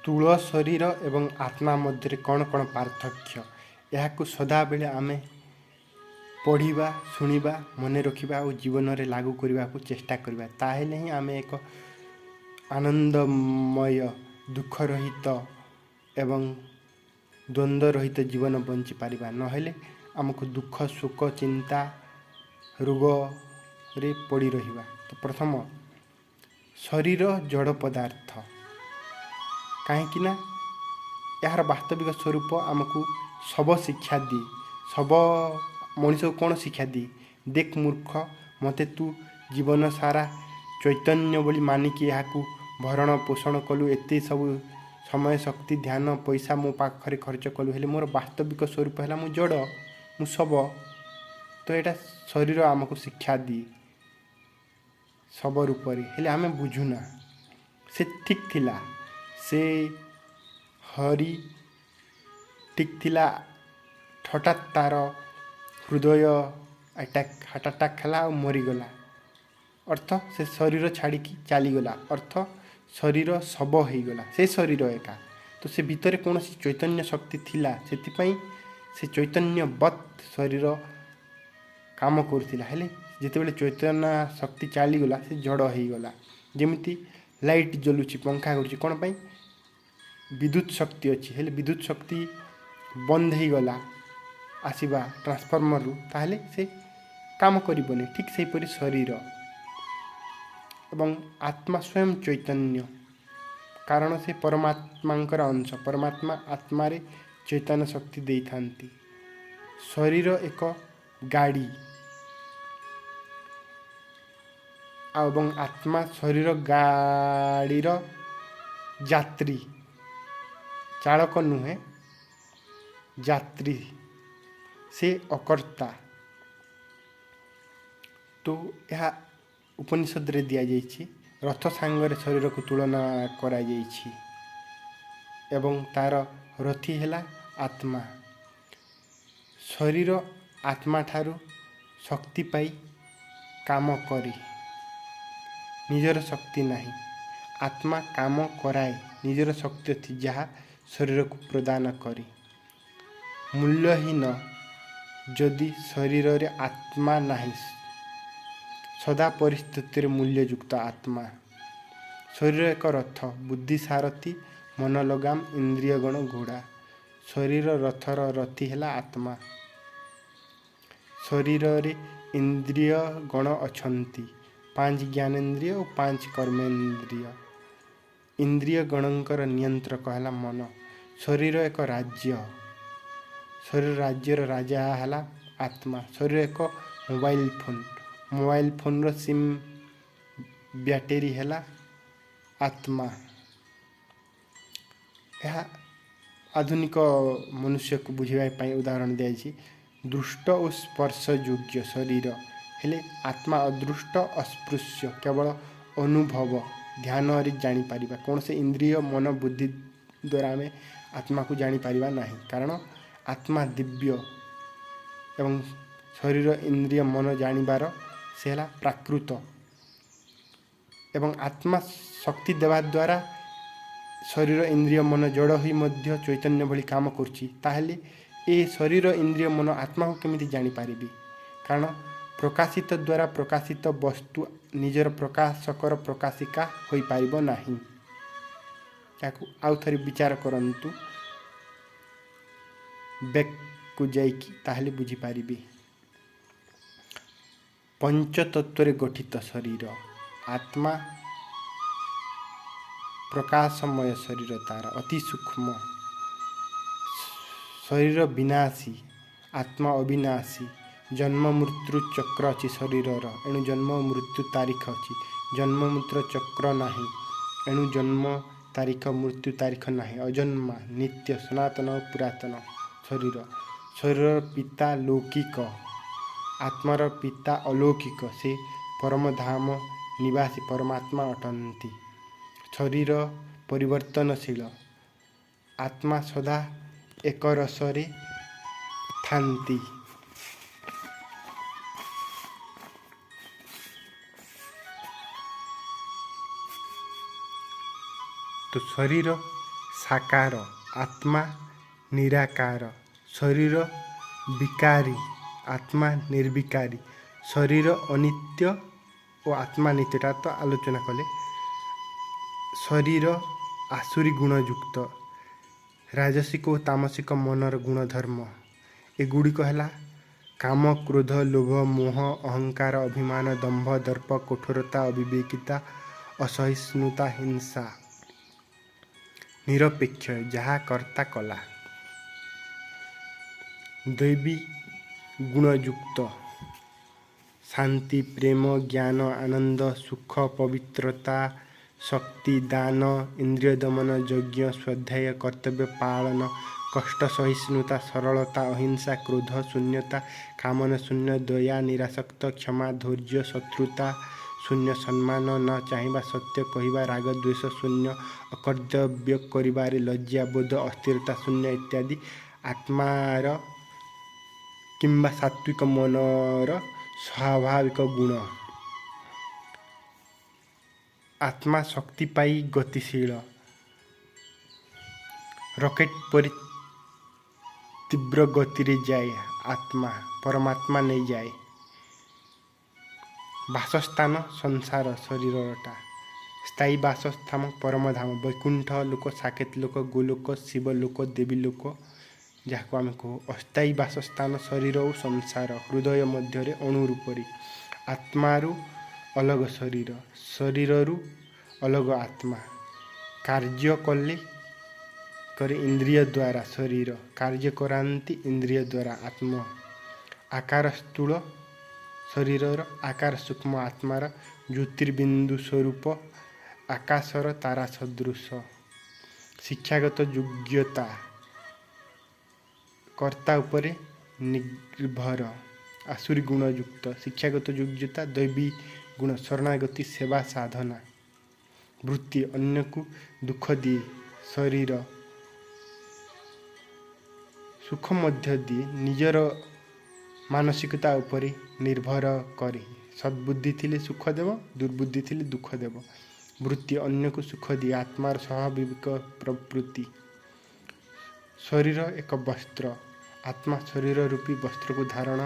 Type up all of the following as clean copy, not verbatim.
स्थूल शरीर एवं आत्मा मध्य कौन कौन पार्थक्य यह सदाबले आमे पढ़ा शुणा मन रखा और जीवन में लागू करने को चेष्टा करवा ताहेले ही आमे एक आनंदमय दुख रहित एवं द्वंद्व रहित जीवन बंची पारिबा नहेले आमको दुख सुख चिंता रोग रे पड़ी रहिबा। तो प्रथम शरीर जड़ पदार्थ कहीं यार वास्तविक स्वरूप आमको सब शिक्षा दी सब मनीष को कौन शिक्षा दी देख मूर्ख मते तू जीवन सारा चैतन्य बोली मानिकी यहाँ भरण पोषण कलु एत सब समय शक्ति ध्यान पैसा मो पाखरे खर्च कलु हेले मोर वास्तविक स्वरूप है मु जड़ मु सब। तो यहाँ शरीर आमको शिक्षा दी सब रूप हेले आमे बुझुना से ठीक थिला से हरि ठीक थिला हठात तार हृदय हार्ट अटैक खला और मरीगला अर्थ से शरीर छाड़ी चलीगला अर्थ शरीर शब हो गला से शरीर एका। तो से भितर कौन चैतन्य शक्ति थिला से चैतन्यवत शरीर काम करुला हेले जितेबाला चैतन्य शक्ति चलीगला से जड़ हो गला जमीती लाइट जलुची पंखा करुच्ची कौन पाई विद्युत शक्ति अच्छी हेले विद्युत शक्ति बंद हो गला आसवा ट्रांसफॉर्मर रु ताहले से काम करिबनी ठीक से परि शरीर एवं आत्मा स्वयं चैतन्य कारण से परमात्मांकर अंश परमात्मा आत्मा रे चैतन्य शक्ति दे थांती। शरीर एक गाड़ी एवं आत्मा शरीर गाड़ीर यात्री चालक नुहे यात्री से अकर्ता। तो यह उपनिषद रे दिया जाइछि रथ सांगरे शरीर को तुलना करा जाइछि एवं तार रथी हैला आत्मा शरीर आत्मा ठारू शक्ति पाई काम करी निजर शक्ति नहीं आत्मा काम कराए निजर शक्ति थी जहाँ शरीर को प्रदान करी मूल्यहीन जदि शरीर रे आत्मा नहीं सदा परिस्थिति मूल्ययुक्त आत्मा शरीर एक रथ बुद्धि सारथी मन लगाम इंद्रिय गण घोड़ा शरीर रथर रथी हैला आत्मा शरीर रे इंद्रिय गण अछंती 5 ज्ञानेन्द्रिय और 5 कर्मेन्द्रिय इंद्रिय गणकर नियंत्रक है मन शरीर एक राज्य शरीर राज्यर राजा है आत्मा शरीर एक मोबाइल फोन रो सिम बैटेरी है आत्मा यह आधुनिक मनुष्य को बुझाई उदाहरण दिखाई दृष्ट और स्पर्श योग्य शरीर हेले आत्मा अदृष्ट अस्पृश्य केवल अनुभव ध्यान जापर कौन से इंद्रिय मन बुद्धि द्वारा आम आत्मा को जापर ना कारण आत्मा दिव्य एवं शरीर इंद्रिय मन जानिबार से है प्राकृत एवं आत्मा शक्ति देवा द्वारा शरीर इंद्रिय मन जड़ हुई मध्य चैतन्य भली काम करुच्ची ए शरीर इंद्रिय मन आत्मा को केमिति जानिपारि कारण प्रकाशित द्वारा प्रकाशित वस्तु निजर प्रकाशकर प्रकाशिका होई पारिबो नाही। याकु आउ थरी विचार करंतु बेक को जाइकी ताहले बुझी पारिबे। पंचतत्व गठित शरीर आत्मा प्रकाशमय शरीर तार अति सूक्ष्म शरीर विनाशी आत्मा अविनाशी जन्म मृत्यु चक्र अच्छी शरीर एणु जन्म मृत्यु तारीख अच्छी जन्म मृत्यु चक्र नाही एणु जन्म तारीख मृत्यु तारीख नाही अजन्मा नित्य सनातन पुरातन शरीर शरीर पिता लौकिक आत्मार पिता अलौकिक से परम धाम निवासी परमात्मा अटंती शरीर परिवर्तनशील आत्मा सदा एक रसरे थांती। तो शरीर ସାକାର, ଆତ୍ମା ନିରାକାର। ଶରୀର ବିକାରୀ, ଆତ୍ମା ନିର୍ବିକାରୀ। ଶରୀର ଅନିତ୍ୟ ଓ ଆତ୍ମା ନିତ୍ୟଟା ତ ଆଲୋଚନା କଲେ। ଶରୀର ଆସୁରୀ ଗୁଣଯୁକ୍ତ, ରାଜସିକ ଓ ତାମସିକ ମନର ଗୁଣଧର୍ମ। ଏଗୁଡ଼ିକ ହେଲା କାମ, କ୍ରୋଧ, ଲୋଭ, ମୋହ, ଅହଙ୍କାର, ଅଭିମାନ, ଦମ୍ଭ, ଦର୍ପ, କଠୋରତା, ଅବିବେକିତା, ଅସହିଷ୍ଣୁତା, ହିଂସା। ନିରପେକ୍ଷ, ଯାହା କର୍ତ୍ତା କଲା। ଦୈବୀ ଗୁଣଯୁକ୍ତ, ଶାନ୍ତି, ପ୍ରେମ, ଜ୍ଞାନ, ଆନନ୍ଦ, ସୁଖ, ପବିତ୍ରତା, ଶକ୍ତି, ଦାନ, ଇନ୍ଦ୍ରିୟ ଦମନ, ଯଜ୍ଞ, ସ୍ୱାଧ୍ୟାୟ, କର୍ତ୍ତବ୍ୟ ପାଳନ, କଷ୍ଟ ସହିଷ୍ଣୁତା, ସରଳତା, ଅହିଂସା, କ୍ରୋଧ ଶୂନ୍ୟତା, କାମନା ଶୂନ୍ୟ, ଦୟା, ନିରାସକ୍ତ, କ୍ଷମା, ଧୈର୍ଯ୍ୟ, ଶତ୍ରୁତା ଶୂନ୍ୟ, ସମ୍ମାନ, ନ ଚାହିଁବା, ସତ୍ୟ କହିବା, ରାଗ ଦ୍ୱେଷ ଶୂନ୍ୟ, ଅକର୍ତ୍ତବ୍ୟ କରିବାରେ ଲଜ୍ଜା ବୋଧ, ଅସ୍ଥିରତା ଶୂନ୍ୟ ଇତ୍ୟାଦି। ଆତ୍ମାର କିମ୍ବା ସାତ୍ୱିକ ମନର ସ୍ୱାଭାବିକ ଗୁଣ। ଆତ୍ମା ଶକ୍ତି ପାଇ ଗତିଶୀଳ, ରକେଟ୍ ପରି ତୀବ୍ର ଗତିରେ ଯାଏ। ଆତ୍ମା ପରମାତ୍ମା ନେଇଯାଏ। ବାସସ୍ଥାନ ସଂସାର, ଶରୀରଟା। ସ୍ଥାୟୀ ବାସସ୍ଥାନ ପରମଧାମ, ବୈକୁଣ୍ଠ ଲୋକ, ସାକେତ ଲୋକ, ଗୋଲୋକ, ଶିବଲୋକ, ଦେବୀ ଲୋକ, ଯାହାକୁ ଆମେ କହୁ। ଅସ୍ଥାୟୀ ବାସସ୍ଥାନ ଶରୀର ଓ ସଂସାର, ହୃଦୟ ମଧ୍ୟରେ ଅଣୁ ରୂପରେ। ଆତ୍ମାରୁ ଅଲଗା ଶରୀର, ଶରୀରରୁ ଅଲଗା ଆତ୍ମା। କାର୍ଯ୍ୟ କରେ ଇନ୍ଦ୍ରିୟ ଦ୍ୱାରା ଶରୀର, କାର୍ଯ୍ୟ କରାନ୍ତି ଇନ୍ଦ୍ରିୟ ଦ୍ୱାରା ଆତ୍ମା। ଆକାର ସ୍ଥୂଳ ଶରୀରର, ଆକାର ସୂକ୍ଷ୍ମ ଆତ୍ମାର। ଜ୍ୟୋତିର୍ବିନ୍ଦୁ ସ୍ୱରୂପ, ଆକାଶର ତାରା ସଦୃଶ। ଶିକ୍ଷାଗତ ଯୋଗ୍ୟତା, କର୍ତ୍ତା ଉପରେ ନିର୍ଭର, ଆସୁରୀ ଗୁଣଯୁକ୍ତ। ଶିକ୍ଷାଗତ ଯୋଗ୍ୟତା, ଦୈବୀ ଗୁଣ, ଶରଣାଗତି, ସେବା, ସାଧନା। ବୃତ୍ତି, ଅନ୍ୟକୁ ଦୁଃଖ ଦିଏ, ଶରୀର ସୁଖ ମଧ୍ୟ ଦିଏ, ନିଜର ମାନସିକତା ଉପରେ ନିର୍ଭର କରେ। ସଦ୍ବୁଦ୍ଧି ଥିଲେ ସୁଖ ଦେବ, ଦୁର୍ବୁଦ୍ଧି ଥିଲେ ଦୁଃଖ ଦେବ। ବୃତ୍ତି, ଅନ୍ୟକୁ ସୁଖ ଦିଏ, ଆତ୍ମାର ସ୍ୱାଭାବିକ ପ୍ରବୃତ୍ତି। ଶରୀର ଏକ ବସ୍ତ୍ର, ଆତ୍ମା ଶରୀର ରୂପୀ ବସ୍ତ୍ରକୁ ଧାରଣ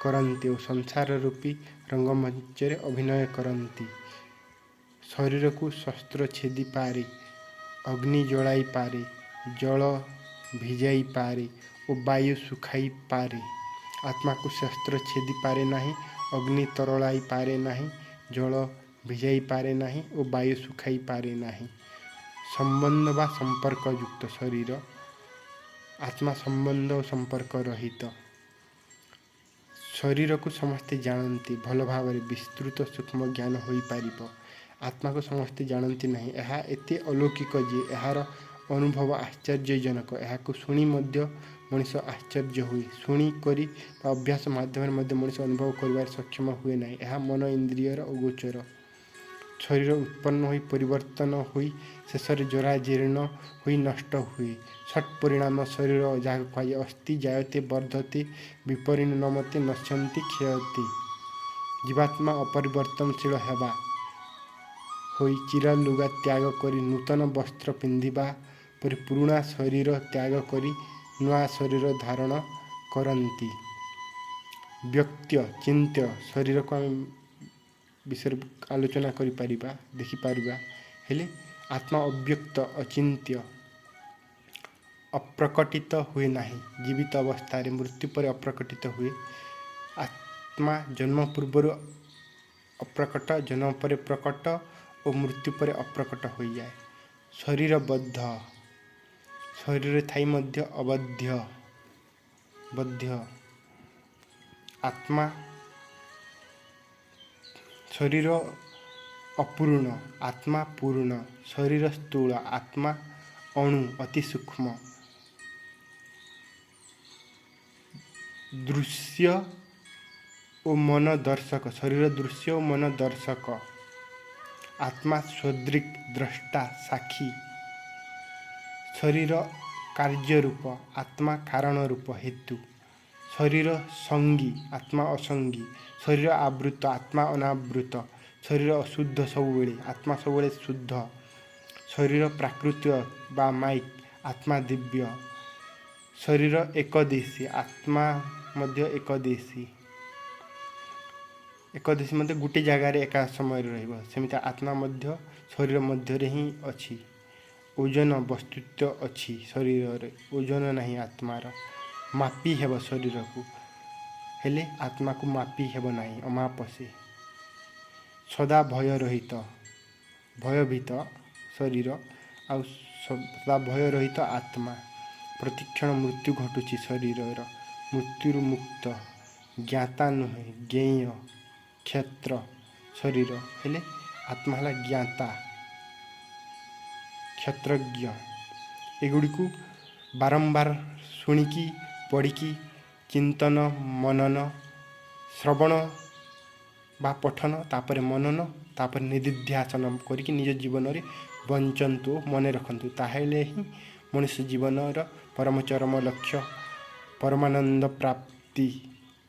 କରନ୍ତି ଓ ସଂସାର ରୂପୀ ରଙ୍ଗମଞ୍ଚରେ ଅଭିନୟ କରନ୍ତି। ଶରୀରକୁ ଶସ୍ତ୍ର ଛେଦି ପାରେ, ଅଗ୍ନି ଜଳାଇ ପାରେ, ଜଳ ଭିଜାଇ ପାରେ ଓ ବାୟୁ ଶୁଖାଇ ପାରେ। ଆତ୍ମାକୁ ଶସ୍ତ୍ର ଛେଦି ପାରେ ନାହିଁ, ଅଗ୍ନି ତରଳାଇ ପାରେ ନାହିଁ, ଜଳ ଭିଜାଇ ପାରେ ନାହିଁ ଓ ବାୟୁ ଶୁଖାଇ ପାରେ ନାହିଁ। ସମ୍ବନ୍ଧ ବା ସମ୍ପର୍କ ଯୁକ୍ତ ଶରୀର, ଆତ୍ମା ସମ୍ବନ୍ଧ ଓ ସମ୍ପର୍କ ରହିତ। ଶରୀରକୁ ସମସ୍ତେ ଜାଣନ୍ତି, ଭଲ ଭାବରେ ବିସ୍ତୃତ ସୂକ୍ଷ୍ମ ଜ୍ଞାନ ହୋଇପାରିବ। ଆତ୍ମାକୁ ସମସ୍ତେ ଜାଣନ୍ତି ନାହିଁ। ଏହା ଏତେ ଅଲୌକିକ ଯେ ଏହାର ଅନୁଭବ ଆଶ୍ଚର୍ଯ୍ୟଜନକ। ଏହାକୁ ଶୁଣି ମଧ୍ୟ ମଣିଷ ଆଶ୍ଚର୍ଯ୍ୟ ହୁଏ। ଶୁଣି କରି ବା ଅଭ୍ୟାସ ମାଧ୍ୟମରେ ମଧ୍ୟ ମଣିଷ ଅନୁଭବ କରିବାରେ ସକ୍ଷମ ହୁଏ ନାହିଁ। ଏହା ମନ ଇନ୍ଦ୍ରିୟର ଅଗୋଚର। ଶରୀର ଉତ୍ପନ୍ନ ହୋଇ ପରିବର୍ତ୍ତନ ହୋଇ ଶେଷରେ ଜରାଜୀର୍ଣ୍ଣ ହୋଇ ନଷ୍ଟ ହୁଏ। ଷଟ୍ ପରିଣାମ ଶରୀର, ଯାହାକୁ କୁହାଯାଏ ଅସ୍ଥି, ଜାୟତେ, ବର୍ଦ୍ଧତେ, ବିପରିଣମତେ, ନଶ୍ୟନ୍ତି, କ୍ଷୟତେ। ଜୀବାତ୍ମା ଅପରିବର୍ତ୍ତନଶୀଳ ହେବା ହୋଇ ଚିରା ଲୁଗା ତ୍ୟାଗ କରି ନୂତନ ବସ୍ତ୍ର ପିନ୍ଧିବା ପରି ପୁରୁଣା ଶରୀର ତ୍ୟାଗ କରି ନୂଆ ଶରୀର ଧାରଣ କରନ୍ତି। ବ୍ୟକ୍ତ, ଚିନ୍ତ୍ୟ ଶରୀରକୁ ଆମେ ବିଷୟରେ ଆଲୋଚନା କରିପାରିବା, ଦେଖିପାରିବା। ହେଲେ ଆତ୍ମା ଅବ୍ୟକ୍ତ, ଅଚିନ୍ତ୍ୟ, ଅପ୍ରକଟିତ ହୁଏ ନାହିଁ। ଜୀବିତ ଅବସ୍ଥାରେ, ମୃତ୍ୟୁ ପରେ ଅପ୍ରକଟିତ ହୁଏ। ଆତ୍ମା ଜନ୍ମ ପୂର୍ବରୁ ଅପ୍ରକଟ, ଜନ୍ମ ପରେ ପ୍ରକଟ ଓ ମୃତ୍ୟୁ ପରେ ଅପ୍ରକଟ ହୋଇଯାଏ। ଶରୀରବଦ୍ଧ, ଶରୀରରେ ଥାଇ ମଧ୍ୟ ବଦ୍ଧ। ଆତ୍ମା ଶରୀର ଅପୂର୍ଣ୍ଣ, ଆତ୍ମା ପୂର୍ଣ୍ଣ। ଶରୀର ସ୍ଥୂଳ, ଆତ୍ମା ଅଣୁ, ଅତି ସୂକ୍ଷ୍ମ। ଦୃଶ୍ୟ ଓ ମନ ଦର୍ଶକ, ଶରୀର ଦୃଶ୍ୟ ଓ ମନ ଦର୍ଶକ। ଆତ୍ମା ସଦୃକ୍, ଦ୍ରଷ୍ଟା, ସାକ୍ଷୀ। ଶରୀର କାର୍ଯ୍ୟରୂପ, ଆତ୍ମା କାରଣ ରୂପ, ହେତୁ। ଶରୀର ସଙ୍ଗୀ, ଆତ୍ମା ଅସଙ୍ଗୀ। ଶରୀର ଆବୃତ, ଆତ୍ମା ଅନାବୃତ। ଶରୀର ଅଶୁଦ୍ଧ ସବୁବେଳେ, ଆତ୍ମା ସବୁବେଳେ ଶୁଦ୍ଧ। शरीर प्राकृतिक बा माइक, आत्मा दिव्य। शरीर एकदेशी, आत्मा मध्य एकदेशी। एकदेशी मतलब गोटे जगार एका समय रमित आत्मा मध्य शरीर मध्य ही अच्छी। ओजन वस्तुत्व अच्छी शरीर, ओजन नहीं आत्मार। मापी हेब शरीर को, हेले आत्मा को मापी हेब नहीं, अमाप से। सदा भय रहित, भयभीत शरीर आ सदा भय रहित आत्मा। प्रतिक्षण मृत्यु घटुची शरीर, मृत्यु मुक्त। ज्ञाता नुहे, ज्ञेय क्षेत्र शरीर, हेले आत्मा है ज्ञाता क्षेत्रज्ञ। एगुड़ी को बारंबार शुणिकी पढ़िकी चिंतन मनन श्रवण बा पठन तापर मनन तापर निधिध्यासन करके निज जीवन में बंचतु, मन रखतु। ताहेले ही मनुष्य जीवन परम चरम लक्ष्य परमानंद प्राप्ति,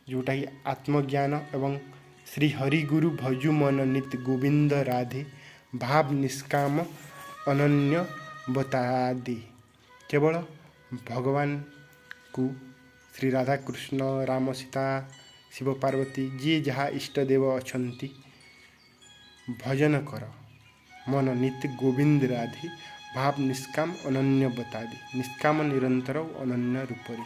जोटा कि आत्मज्ञान एवं श्री हरिगुरु भजु मन नित गोविंद राधे भाव निष्काम अनन्य बतादि। केवल भगवान को श्री राधा कृष्ण राम सीता शिव पार्वती जी जहाँ इष्टदेव अछंती भजन कर मन नित्य गोविंद राधे भाव निष्काम अनन्य बतादि। निष्काम निरंतर अनन्य रूपरी।